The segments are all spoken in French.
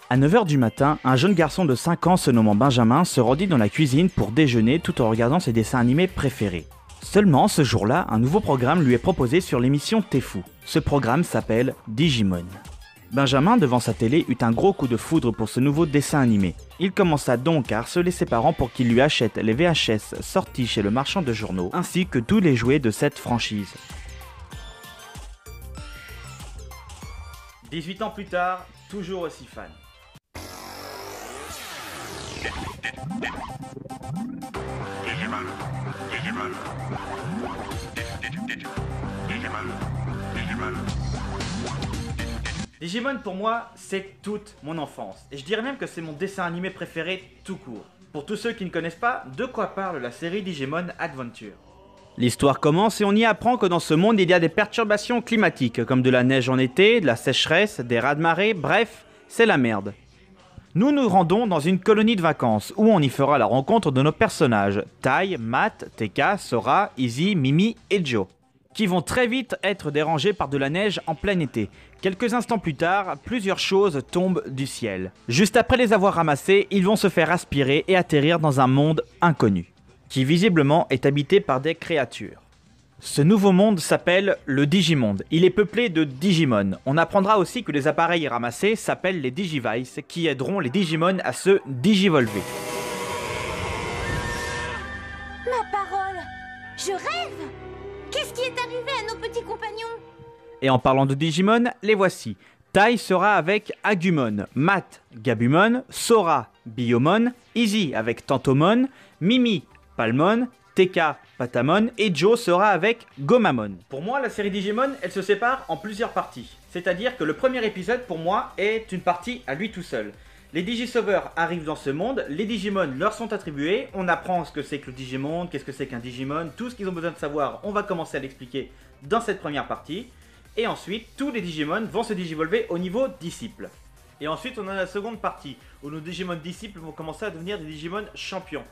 À 9 h du matin, un jeune garçon de 5 ans se nommant Benjamin se rendit dans la cuisine pour déjeuner tout en regardant ses dessins animés préférés. Seulement, ce jour-là, un nouveau programme lui est proposé sur l'émission T'es-Fou. Ce programme s'appelle Digimon. Benjamin, devant sa télé, eut un gros coup de foudre pour ce nouveau dessin animé. Il commença donc à harceler ses parents pour qu'ils lui achètent les VHS sortis chez le marchand de journaux, ainsi que tous les jouets de cette franchise. 18 ans plus tard, toujours aussi fan. Digimon pour moi, c'est toute mon enfance. Et je dirais même que c'est mon dessin animé préféré tout court. Pour tous ceux qui ne connaissent pas, de quoi parle la série Digimon Adventure? L'histoire commence et on y apprend que dans ce monde il y a des perturbations climatiques, comme de la neige en été, de la sécheresse, des raz-de-marée, bref, c'est la merde. Nous nous rendons dans une colonie de vacances où on y fera la rencontre de nos personnages, Tai, Matt, TK, Sora, Izzy, Mimi et Joe, qui vont très vite être dérangés par de la neige en plein été. Quelques instants plus tard, plusieurs choses tombent du ciel. Juste après les avoir ramassées, ils vont se faire aspirer et atterrir dans un monde inconnu, qui visiblement est habité par des créatures. Ce nouveau monde s'appelle le Digimonde. Il est peuplé de Digimon. On apprendra aussi que les appareils ramassés s'appellent les Digivice, qui aideront les Digimon à se digivolver. Ma parole, je rêve! Qu'est-ce qui est arrivé à nos petits compagnons? Et en parlant de Digimon, les voici. Tai sera avec Agumon, Matt, Gabumon, Sora, Biyomon, Izzy avec Tantomon, Mimi, Palmon, TK, Patamon et Joe sera avec Gomamon. Pour moi, la série Digimon, elle se sépare en plusieurs parties. C'est-à-dire que le premier épisode, pour moi, est une partie à lui tout seul. Les Digisauveurs arrivent dans ce monde, les Digimon leur sont attribués, on apprend ce que c'est que le Digimonde, qu'est-ce que c'est qu'un Digimon, tout ce qu'ils ont besoin de savoir, on va commencer à l'expliquer dans cette première partie. Et ensuite, tous les Digimon vont se digivolver au niveau disciple. Et ensuite, on a la seconde partie, où nos Digimon disciples vont commencer à devenir des Digimon champions.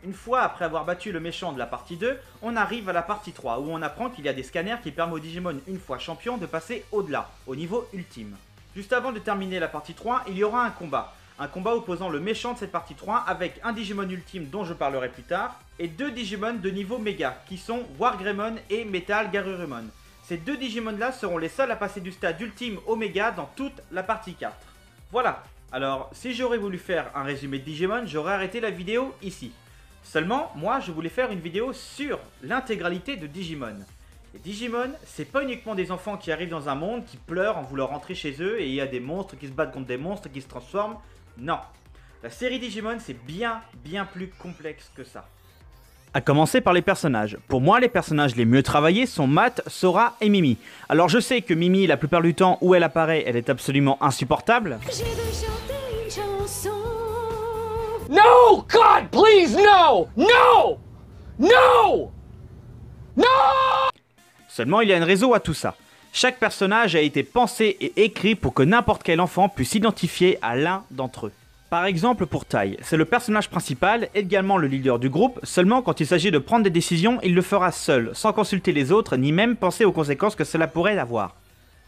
Une fois après avoir battu le méchant de la partie 2, on arrive à la partie 3, où on apprend qu'il y a des scanners qui permettent aux Digimon, une fois champions, de passer au-delà, au niveau ultime. Juste avant de terminer la partie 3, il y aura un combat. Un combat opposant le méchant de cette partie 3 avec un Digimon ultime dont je parlerai plus tard, et deux Digimon de niveau méga, qui sont Wargreymon et Metal Garurumon. Ces deux Digimon là seront les seuls à passer du stade ultime au méga dans toute la partie 4. Voilà, alors si j'aurais voulu faire un résumé de Digimon, j'aurais arrêté la vidéo ici. Seulement, moi je voulais faire une vidéo sur l'intégralité de Digimon. Et Digimon, c'est pas uniquement des enfants qui arrivent dans un monde, qui pleurent en voulant rentrer chez eux et il y a des monstres qui se battent contre des monstres qui se transforment. Non, la série Digimon c'est bien plus complexe que ça. A commencer par les personnages. Pour moi, les personnages les mieux travaillés sont Matt, Sora et Mimi. Alors je sais que Mimi, la plupart du temps où elle apparaît, elle est absolument insupportable. J'ai de chanter une chanson. No! God, please, no! No! No! No! Seulement, il y a une raison à tout ça. Chaque personnage a été pensé et écrit pour que n'importe quel enfant puisse s'identifier à l'un d'entre eux. Par exemple pour Tai, c'est le personnage principal, également le leader du groupe, seulement quand il s'agit de prendre des décisions, il le fera seul, sans consulter les autres, ni même penser aux conséquences que cela pourrait avoir.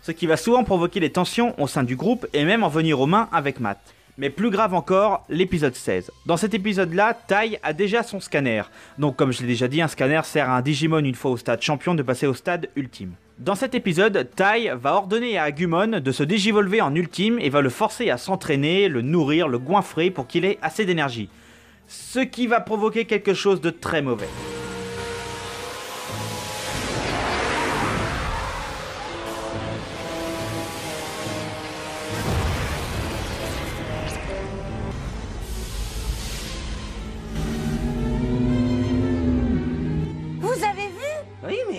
Ce qui va souvent provoquer des tensions au sein du groupe et même en venir aux mains avec Matt. Mais plus grave encore, l'épisode 16. Dans cet épisode-là, Tai a déjà son scanner. Donc comme je l'ai déjà dit, un scanner sert à un Digimon une fois au stade champion de passer au stade ultime. Dans cet épisode, Tai va ordonner à Agumon de se digivolver en ultime et va le forcer à s'entraîner, le nourrir, le goinfrer pour qu'il ait assez d'énergie. Ce qui va provoquer quelque chose de très mauvais.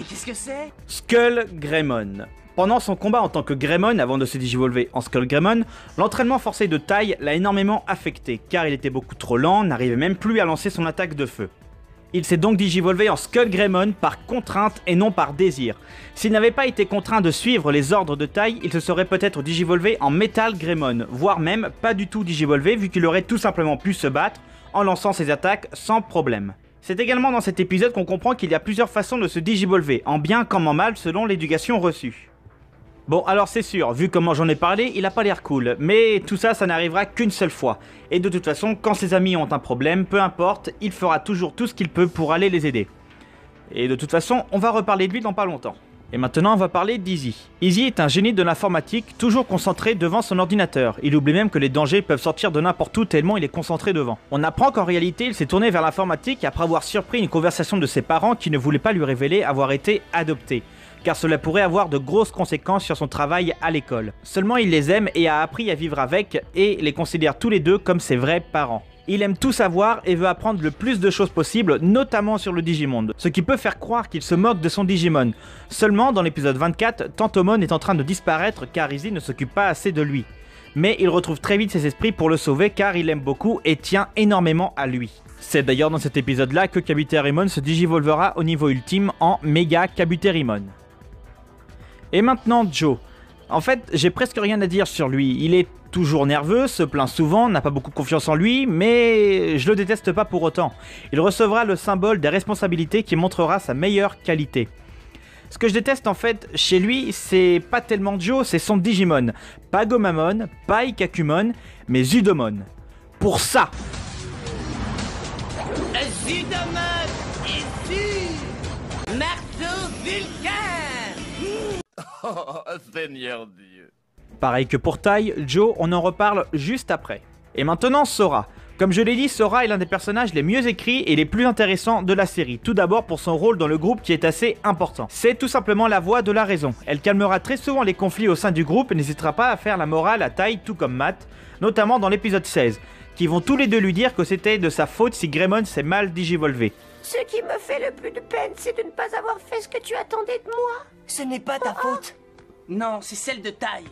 Qu'est-ce que c'est? Skull Greymon. Pendant son combat en tant que Greymon, avant de se digivolver en Skull Greymon, l'entraînement forcé de Tai l'a énormément affecté, car il était beaucoup trop lent, n'arrivait même plus à lancer son attaque de feu. Il s'est donc digivolvé en Skull Greymon par contrainte et non par désir. S'il n'avait pas été contraint de suivre les ordres de Tai, il se serait peut-être digivolvé en Metal Greymon, voire même pas du tout digivolvé vu qu'il aurait tout simplement pu se battre en lançant ses attaques sans problème. C'est également dans cet épisode qu'on comprend qu'il y a plusieurs façons de se digivolver, en bien comme en mal selon l'éducation reçue. Bon alors c'est sûr, vu comment j'en ai parlé, il a pas l'air cool, mais tout ça, ça n'arrivera qu'une seule fois. Et de toute façon, quand ses amis ont un problème, peu importe, il fera toujours tout ce qu'il peut pour aller les aider. Et de toute façon, on va reparler de lui dans pas longtemps. Et maintenant on va parler d'Izzy. Izzy est un génie de l'informatique, toujours concentré devant son ordinateur. Il oublie même que les dangers peuvent sortir de n'importe où tellement il est concentré devant. On apprend qu'en réalité il s'est tourné vers l'informatique après avoir surpris une conversation de ses parents qui ne voulaient pas lui révéler avoir été adopté, car cela pourrait avoir de grosses conséquences sur son travail à l'école. Seulement il les aime et a appris à vivre avec et les considère tous les deux comme ses vrais parents. Il aime tout savoir et veut apprendre le plus de choses possible, notamment sur le Digimonde, ce qui peut faire croire qu'il se moque de son Digimon. Seulement, dans l'épisode 24, Tantomon est en train de disparaître car Izzy ne s'occupe pas assez de lui. Mais il retrouve très vite ses esprits pour le sauver car il l'aime beaucoup et tient énormément à lui. C'est d'ailleurs dans cet épisode-là que Kabuterimon se digivolvera au niveau ultime en Mega Kabuterimon. Et maintenant Joe. En fait, j'ai presque rien à dire sur lui. Il est toujours nerveux, se plaint souvent, n'a pas beaucoup confiance en lui, mais je le déteste pas pour autant. Il recevra le symbole des responsabilités qui montrera sa meilleure qualité. Ce que je déteste en fait chez lui, c'est pas tellement Joe, c'est son Digimon. Pas Gomamon, pas Ikakumon, mais Zudomon. Pour ça. Zudomon ici, marteau vulcain. Oh, Seigneur Dieu. Pareil que pour Tai, Joe, on en reparle juste après. Et maintenant Sora. Comme je l'ai dit, Sora est l'un des personnages les mieux écrits et les plus intéressants de la série. Tout d'abord pour son rôle dans le groupe qui est assez important. C'est tout simplement la voix de la raison. Elle calmera très souvent les conflits au sein du groupe et n'hésitera pas à faire la morale à Tai, tout comme Matt, notamment dans l'épisode 16, qui vont tous les deux lui dire que c'était de sa faute si Greymon s'est mal digivolvé. Ce qui me fait le plus de peine, c'est de ne pas avoir fait ce que tu attendais de moi. Ce n'est pas ta faute. Non, c'est celle de taille.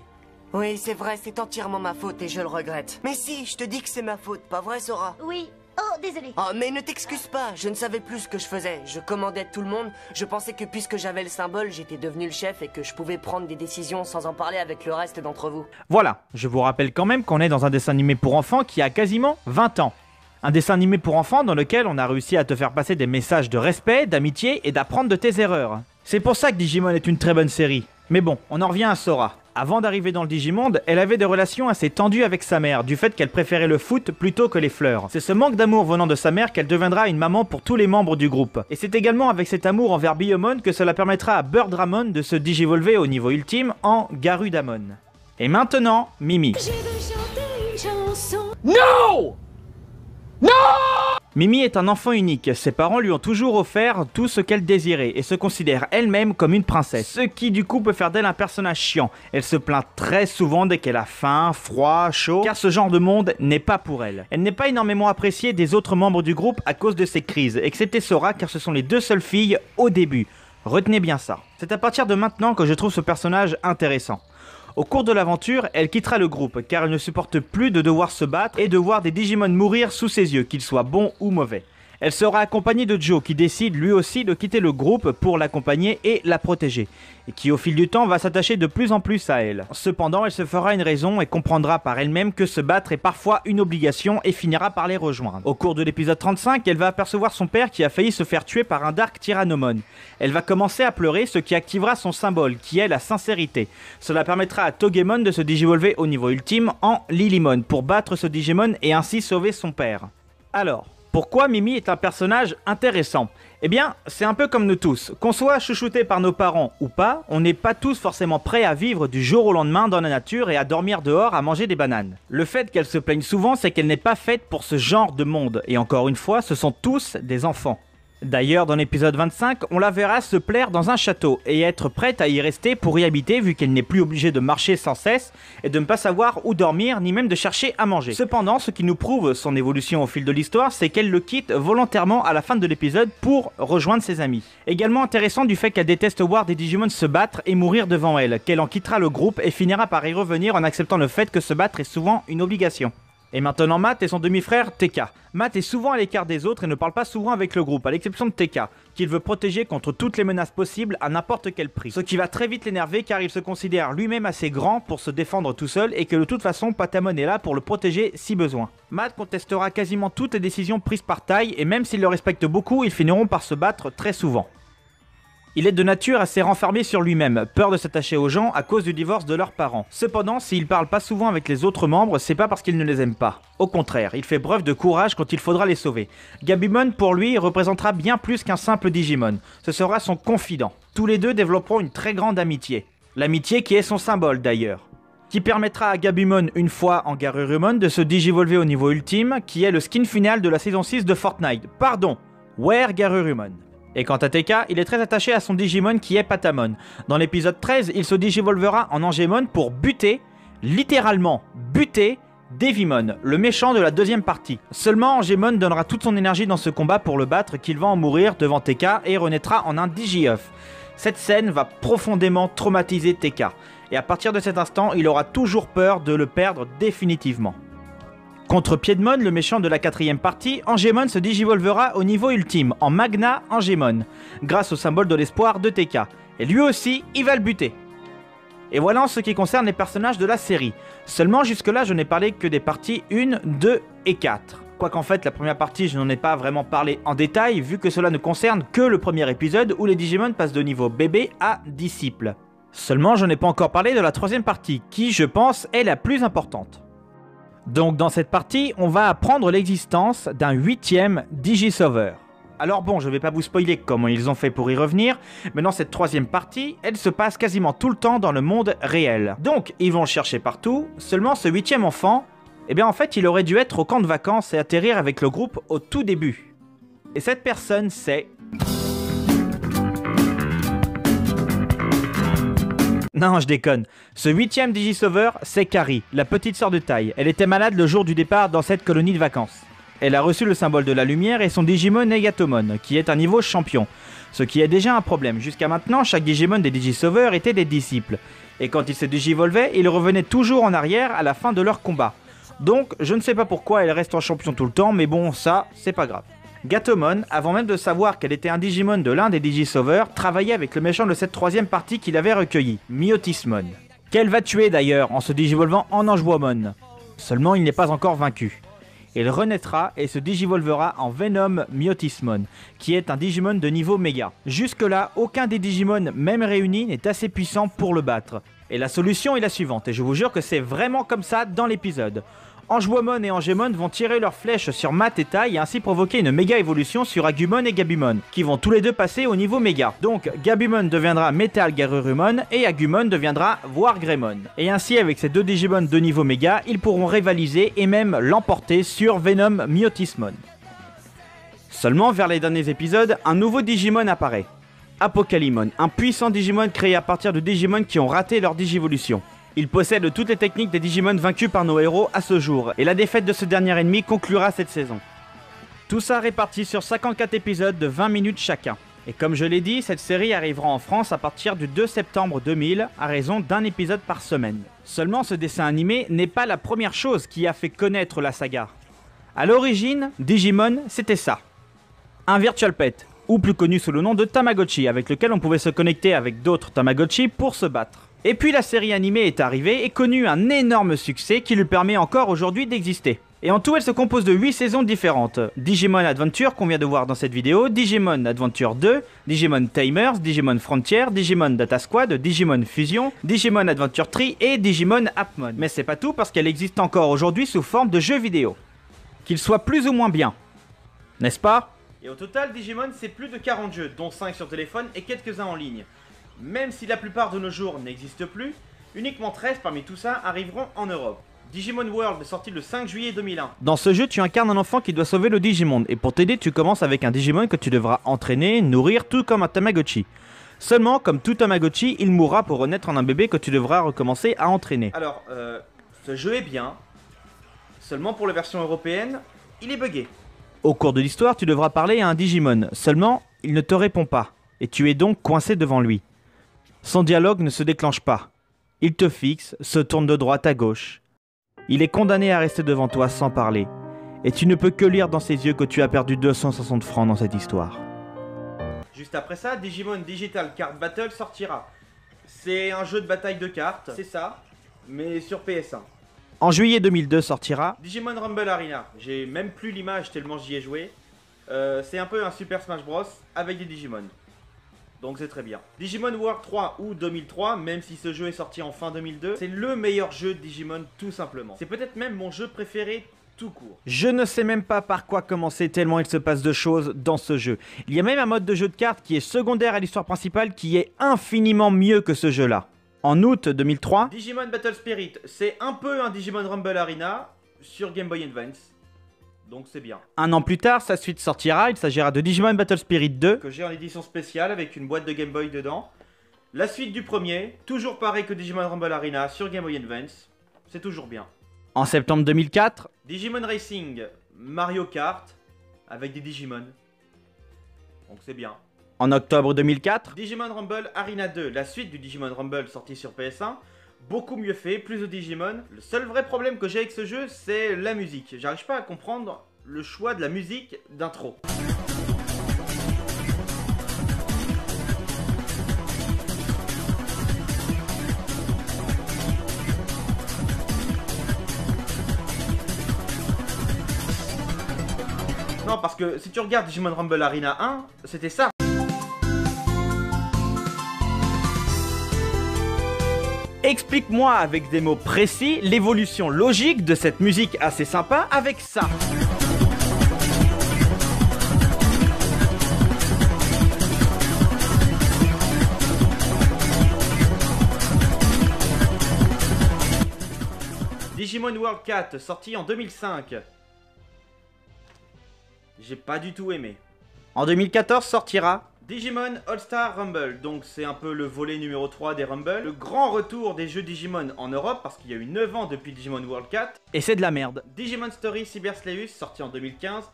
Oui, c'est vrai, c'est entièrement ma faute et je le regrette. Mais si, je te dis que c'est ma faute, pas vrai, Sora? Oui. Oh, désolé. Oh, mais ne t'excuse pas, je ne savais plus ce que je faisais. Je commandais tout le monde, je pensais que puisque j'avais le symbole, j'étais devenu le chef et que je pouvais prendre des décisions sans en parler avec le reste d'entre vous. Voilà, je vous rappelle quand même qu'on est dans un dessin animé pour enfants qui a quasiment 20 ans. Un dessin animé pour enfants dans lequel on a réussi à te faire passer des messages de respect, d'amitié et d'apprendre de tes erreurs. C'est pour ça que Digimon est une très bonne série. Mais bon, on en revient à Sora. Avant d'arriver dans le Digimonde, elle avait des relations assez tendues avec sa mère, du fait qu'elle préférait le foot plutôt que les fleurs. C'est ce manque d'amour venant de sa mère qu'elle deviendra une maman pour tous les membres du groupe. Et c'est également avec cet amour envers Biyomon que cela permettra à Birdramon de se digivolver au niveau ultime en Garudamon. Et maintenant, Mimi. Je veux chanter une chanson. No! No! Mimi est un enfant unique, ses parents lui ont toujours offert tout ce qu'elle désirait et se considère elle-même comme une princesse, ce qui du coup peut faire d'elle un personnage chiant. Elle se plaint très souvent dès qu'elle a faim, froid, chaud, car ce genre de monde n'est pas pour elle. Elle n'est pas énormément appréciée des autres membres du groupe à cause de ses crises, excepté Sora car ce sont les deux seules filles au début. Retenez bien ça. C'est à partir de maintenant que je trouve ce personnage intéressant. Au cours de l'aventure, elle quittera le groupe car elle ne supporte plus de devoir se battre et de voir des Digimon mourir sous ses yeux, qu'ils soient bons ou mauvais. Elle sera accompagnée de Joe qui décide lui aussi de quitter le groupe pour l'accompagner et la protéger, et qui au fil du temps va s'attacher de plus en plus à elle. Cependant, elle se fera une raison et comprendra par elle-même que se battre est parfois une obligation et finira par les rejoindre. Au cours de l'épisode 35, elle va apercevoir son père qui a failli se faire tuer par un Dark Tyrannomon. Elle va commencer à pleurer, ce qui activera son symbole, qui est la sincérité. Cela permettra à Togemon de se digivolver au niveau ultime en Lilymon pour battre ce Digimon et ainsi sauver son père. Alors, pourquoi Mimi est un personnage intéressant? Eh bien, c'est un peu comme nous tous. Qu'on soit chouchouté par nos parents ou pas, on n'est pas tous forcément prêts à vivre du jour au lendemain dans la nature et à dormir dehors à manger des bananes. Le fait qu'elle se plaigne souvent, c'est qu'elle n'est pas faite pour ce genre de monde. Et encore une fois, ce sont tous des enfants. D'ailleurs, dans l'épisode 25, on la verra se plaire dans un château et être prête à y rester pour y habiter vu qu'elle n'est plus obligée de marcher sans cesse et de ne pas savoir où dormir ni même de chercher à manger. Cependant, ce qui nous prouve son évolution au fil de l'histoire, c'est qu'elle le quitte volontairement à la fin de l'épisode pour rejoindre ses amis. Également intéressant du fait qu'elle déteste voir des Digimon se battre et mourir devant elle, qu'elle en quittera le groupe et finira par y revenir en acceptant le fait que se battre est souvent une obligation. Et maintenant Matt et son demi-frère TK. Matt est souvent à l'écart des autres et ne parle pas souvent avec le groupe, à l'exception de TK, qu'il veut protéger contre toutes les menaces possibles à n'importe quel prix. Ce qui va très vite l'énerver car il se considère lui-même assez grand pour se défendre tout seul et que de toute façon Patamon est là pour le protéger si besoin. Matt contestera quasiment toutes les décisions prises par Tai et même s'il le respecte beaucoup, ils finiront par se battre très souvent. Il est de nature assez renfermé sur lui-même, peur de s'attacher aux gens à cause du divorce de leurs parents. Cependant, s'il parle pas souvent avec les autres membres, c'est pas parce qu'il ne les aime pas. Au contraire, il fait preuve de courage quand il faudra les sauver. Gabumon, pour lui, représentera bien plus qu'un simple Digimon. Ce sera son confident. Tous les deux développeront une très grande amitié. L'amitié qui est son symbole d'ailleurs. Qui permettra à Gabumon, une fois en Garurumon, de se digivolver au niveau ultime, qui est le skin final de la saison 6 de Fortnite. Pardon, Where Garurumon. Et quant à TK, il est très attaché à son Digimon qui est Patamon. Dans l'épisode 13, il se digivolvera en Angemon pour buter, littéralement buter, Devimon, le méchant de la deuxième partie. Seulement Angemon donnera toute son énergie dans ce combat pour le battre qu'il va en mourir devant TK et renaîtra en un Digi-Œuf. Cette scène va profondément traumatiser TK. Et à partir de cet instant, il aura toujours peur de le perdre définitivement. Contre Piedmon, le méchant de la quatrième partie, Angemon se digivolvera au niveau ultime, en Magna Angemon, grâce au symbole de l'espoir de TK. Et lui aussi, il va le buter. Et voilà en ce qui concerne les personnages de la série. Seulement jusque-là, je n'ai parlé que des parties 1, 2 et 4. Quoiqu'en fait, la première partie, je n'en ai pas vraiment parlé en détail, vu que cela ne concerne que le premier épisode où les Digimon passent de niveau bébé à disciple. Seulement, je n'ai pas encore parlé de la troisième partie, qui, je pense, est la plus importante. Donc dans cette partie, on va apprendre l'existence d'un 8e Digisauveur. Alors bon, je vais pas vous spoiler comment ils ont fait pour y revenir, mais dans cette troisième partie, elle se passe quasiment tout le temps dans le monde réel. Donc ils vont le chercher partout, seulement ce 8e enfant, eh bien en fait il aurait dû être au camp de vacances et atterrir avec le groupe au tout début. Et cette personne c'est... Non, je déconne. Ce 8e Digisauveur, c'est Kari, la petite sœur de Tai. Elle était malade le jour du départ dans cette colonie de vacances. Elle a reçu le symbole de la lumière et son Digimon est Gatomon, qui est un niveau champion. Ce qui est déjà un problème. Jusqu'à maintenant, chaque Digimon des Digisauveurs était des disciples. Et quand ils se digivolvaient, ils revenaient toujours en arrière à la fin de leur combat. Donc, je ne sais pas pourquoi elle reste en champion tout le temps, mais bon, ça, c'est pas grave. Gatomon, avant même de savoir qu'elle était un Digimon de l'un des Digisauveurs, travaillait avec le méchant de cette troisième partie qu'il avait recueilli, Myotismon. Qu'elle va tuer d'ailleurs en se digivolvant en Angemon. Seulement il n'est pas encore vaincu. Il renaîtra et se digivolvera en Venom Myotismon, qui est un Digimon de niveau méga. Jusque là, aucun des Digimon, même réunis, n'est assez puissant pour le battre. Et la solution est la suivante, et je vous jure que c'est vraiment comme ça dans l'épisode. Angemon et Angemon vont tirer leurs flèches sur Matt et Tai et ainsi provoquer une méga évolution sur Agumon et Gabumon, qui vont tous les deux passer au niveau méga. Donc Gabumon deviendra Metal Garurumon et Agumon deviendra Wargreymon. Et ainsi avec ces deux Digimon de niveau méga, ils pourront rivaliser et même l'emporter sur Venom Myotismon. Seulement vers les derniers épisodes, un nouveau Digimon apparaît. Apocalypse, un puissant Digimon créé à partir de Digimon qui ont raté leur digivolution. Il possède toutes les techniques des Digimon vaincus par nos héros à ce jour, et la défaite de ce dernier ennemi conclura cette saison. Tout ça réparti sur 54 épisodes de 20 minutes chacun. Et comme je l'ai dit, cette série arrivera en France à partir du 2 septembre 2000, à raison d'un épisode par semaine. Seulement ce dessin animé n'est pas la première chose qui a fait connaître la saga. A l'origine, Digimon, c'était ça. Un Virtual Pet, ou plus connu sous le nom de Tamagotchi, avec lequel on pouvait se connecter avec d'autres Tamagotchi pour se battre. Et puis la série animée est arrivée et connut un énorme succès qui lui permet encore aujourd'hui d'exister. Et en tout, elle se compose de 8 saisons différentes. Digimon Adventure qu'on vient de voir dans cette vidéo, Digimon Adventure 2, Digimon Tamers, Digimon Frontier, Digimon Data Squad, Digimon Fusion, Digimon Adventure 3 et Digimon Appmon. Mais c'est pas tout parce qu'elle existe encore aujourd'hui sous forme de jeux vidéo. Qu'ils soient plus ou moins bien. N'est-ce pas? Et au total, Digimon c'est plus de 40 jeux, dont 5 sur téléphone et quelques-uns en ligne. Même si la plupart de nos jours n'existent plus, uniquement 13 parmi tout ça arriveront en Europe. Digimon World est sorti le 5 juillet 2001. Dans ce jeu, tu incarnes un enfant qui doit sauver le Digimon, et pour t'aider, tu commences avec un Digimon que tu devras entraîner, nourrir, tout comme un Tamagotchi. Seulement, comme tout Tamagotchi, il mourra pour renaître en un bébé que tu devras recommencer à entraîner. Alors, ce jeu est bien, seulement pour la version européenne, il est buggé. Au cours de l'histoire, tu devras parler à un Digimon, seulement, il ne te répond pas, et tu es donc coincé devant lui. Son dialogue ne se déclenche pas. Il te fixe, se tourne de droite à gauche. Il est condamné à rester devant toi sans parler. Et tu ne peux que lire dans ses yeux que tu as perdu 260 francs dans cette histoire. Juste après ça, Digimon Digital Card Battle sortira. C'est un jeu de bataille de cartes, c'est ça, mais sur PS1. En juillet 2002 sortira Digimon Rumble Arena. J'ai même plus l'image tellement j'y ai joué. C'est un peu un Super Smash Bros avec des Digimon. Donc c'est très bien. Digimon World 3 ou 2003, même si ce jeu est sorti en fin 2002, c'est le meilleur jeu de Digimon tout simplement. C'est peut-être même mon jeu préféré tout court. Je ne sais même pas par quoi commencer tellement il se passe de choses dans ce jeu. Il y a même un mode de jeu de cartes qui est secondaire à l'histoire principale qui est infiniment mieux que ce jeu-là. En août 2003, Digimon Battle Spirit, c'est un peu un Digimon Rumble Arena sur Game Boy Advance. Donc c'est bien. Un an plus tard, sa suite sortira, il s'agira de Digimon Battle Spirit 2, que j'ai en édition spéciale avec une boîte de Game Boy dedans. La suite du premier, toujours pareil que Digimon Rumble Arena sur Game Boy Advance, c'est toujours bien. En septembre 2004, Digimon Racing Mario Kart avec des Digimon. Donc c'est bien. En octobre 2004, Digimon Rumble Arena 2, la suite du Digimon Rumble sorti sur PS1. Beaucoup mieux fait, plus de Digimon. Le seul vrai problème que j'ai avec ce jeu, c'est la musique. J'arrive pas à comprendre le choix de la musique d'intro. Non, parce que si tu regardes Digimon Rumble Arena 1, c'était ça. Explique-moi avec des mots précis l'évolution logique de cette musique assez sympa avec ça. Digimon World 4 sorti en 2005. J'ai pas du tout aimé. En 2014 sortira Digimon All-Star Rumble, donc c'est un peu le volet numéro 3 des Rumble. Le grand retour des jeux Digimon en Europe, parce qu'il y a eu 9 ans depuis Digimon World 4. Et c'est de la merde. Digimon Story Cyber Slayus, sorti en 2015.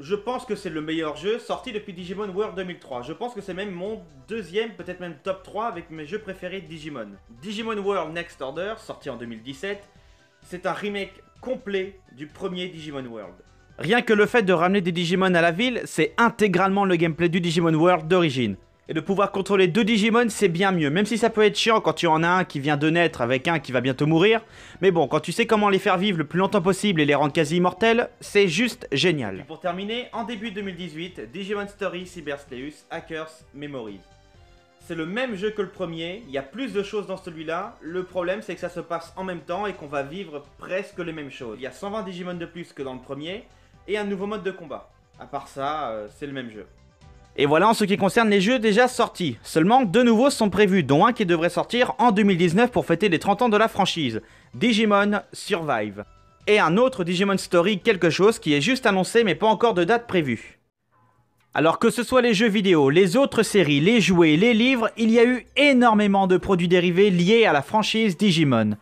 Je pense que c'est le meilleur jeu, sorti depuis Digimon World 2003. Je pense que c'est même mon deuxième, peut-être même top 3 avec mes jeux préférés de Digimon. Digimon World Next Order, sorti en 2017. C'est un remake complet du premier Digimon World. Rien que le fait de ramener des Digimon à la ville, c'est intégralement le gameplay du Digimon World d'origine. Et de pouvoir contrôler 2 Digimon, c'est bien mieux, même si ça peut être chiant quand tu en as un qui vient de naître avec un qui va bientôt mourir. Mais bon, quand tu sais comment les faire vivre le plus longtemps possible et les rendre quasi immortels, c'est juste génial. Et pour terminer, en début 2018, Digimon Story Cyber Slayus Hackers Memories. C'est le même jeu que le premier, il y a plus de choses dans celui-là. Le problème, c'est que ça se passe en même temps et qu'on va vivre presque les mêmes choses. Il y a 120 Digimon de plus que dans le premier. Et un nouveau mode de combat. À part ça, c'est le même jeu. Et voilà en ce qui concerne les jeux déjà sortis. Seulement 2 nouveaux sont prévus, dont un qui devrait sortir en 2019 pour fêter les 30 ans de la franchise. Digimon Survive. Et un autre Digimon Story quelque chose qui est juste annoncé mais pas encore de date prévue. Alors que ce soit les jeux vidéo, les autres séries, les jouets, les livres, il y a eu énormément de produits dérivés liés à la franchise Digimon.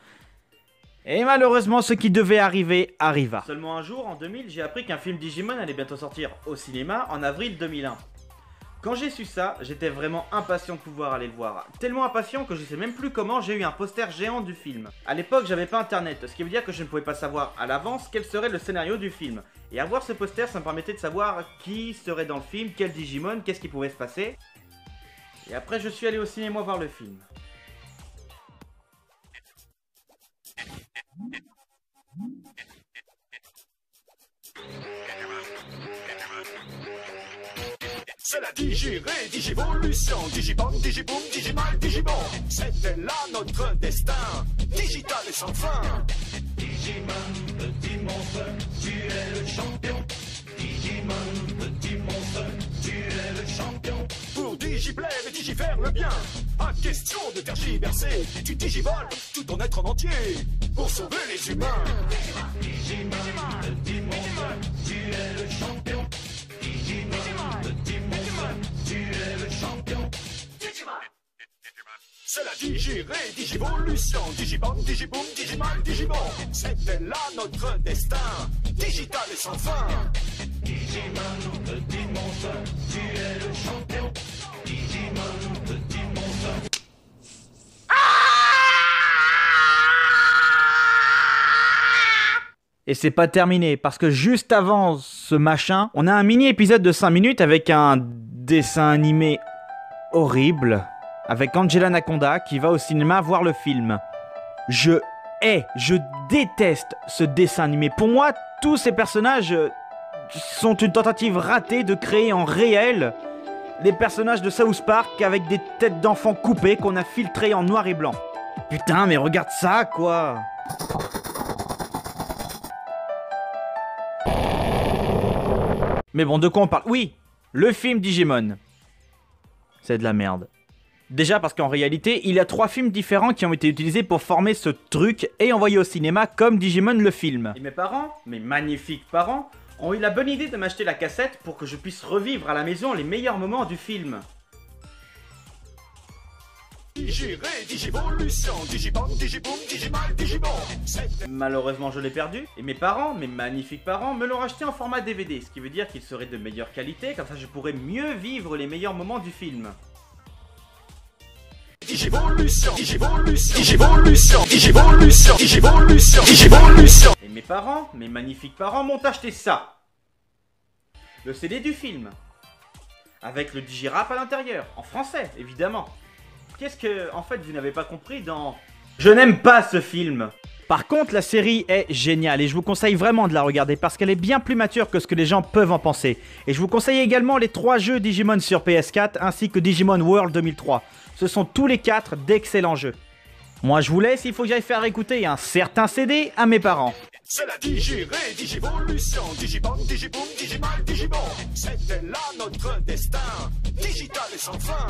Et malheureusement, ce qui devait arriver, arriva. Seulement un jour, en 2000, j'ai appris qu'un film Digimon allait bientôt sortir au cinéma en avril 2001. Quand j'ai su ça, j'étais vraiment impatient de pouvoir aller le voir. Tellement impatient que je sais même plus comment j'ai eu un poster géant du film. À l'époque, j'avais pas internet, ce qui veut dire que je ne pouvais pas savoir à l'avance quel serait le scénario du film. Et avoir ce poster, ça me permettait de savoir qui serait dans le film, quel Digimon, qu'est-ce qui pouvait se passer. Et après, je suis allé au cinéma voir le film. C'est la Digiré-Digivolution, Digibomb, Digiboom, Digimal, Digibon. C'était là notre destin, digital et sans fin. Digimon, petit monstre, tu es le champion. Digimon, petit monstre, tu es le champion. Pour digiplaire et digifaire le bien, pas question de tergiverser. Tu digivoles tout ton être en entier pour sauver les humains. Digimon, petit monstre, tu es le champion. Digimon, petit monstre, tu es le champion. Digimon. C'est la Digiré-Digivolution, Digibomb, Digiboom, Digimal, Digibon. C'était là notre destin, digital et sans fin. Digimon, petit monstre, tu es le champion. Digimon, petit monstre. Et c'est pas terminé, parce que juste avant ce machin, on a un mini-épisode de 5 minutes avec un dessin animé horrible, avec Angela Naconda qui va au cinéma voir le film. Je déteste ce dessin animé. Pour moi, tous ces personnages sont une tentative ratée de créer en réel des personnages de South Park avec des têtes d'enfants coupées qu'on a filtrées en noir et blanc. Putain, mais regarde ça, quoi! Mais bon, de quoi on parle? Oui, le film Digimon. C'est de la merde. Déjà parce qu'en réalité, il y a 3 films différents qui ont été utilisés pour former ce truc et envoyés au cinéma comme Digimon le film. Et mes parents, mes magnifiques parents, ont eu la bonne idée de m'acheter la cassette pour que je puisse revivre à la maison les meilleurs moments du film. Digiré, Digivolution, Digibon, Digiboom, Digimal, Digimon. Malheureusement, je l'ai perdu. Et mes parents, mes magnifiques parents, me l'ont acheté en format DVD. Ce qui veut dire qu'il serait de meilleure qualité, comme ça je pourrais mieux vivre les meilleurs moments du film. Digivolution, Digivolution, Digivolution, Digivolution, Digivolution, Digivolution. Et mes parents, mes magnifiques parents, m'ont acheté ça. Le CD du film. Avec le Digirap à l'intérieur. En français, évidemment. Qu'est-ce que, en fait, vous n'avez pas compris dans... Je n'aime pas ce film. Par contre, la série est géniale et je vous conseille vraiment de la regarder parce qu'elle est bien plus mature que ce que les gens peuvent en penser. Et je vous conseille également les 3 jeux Digimon sur PS4 ainsi que Digimon World 2003. Ce sont tous les 4 d'excellents jeux. Moi, je vous laisse, il faut que j'aille faire écouter un certain CD à mes parents. C'est la digirée, Digivolution, Digibon, Digiboom, Digimal, Digimon. C'était là notre destin, digital et sans fin.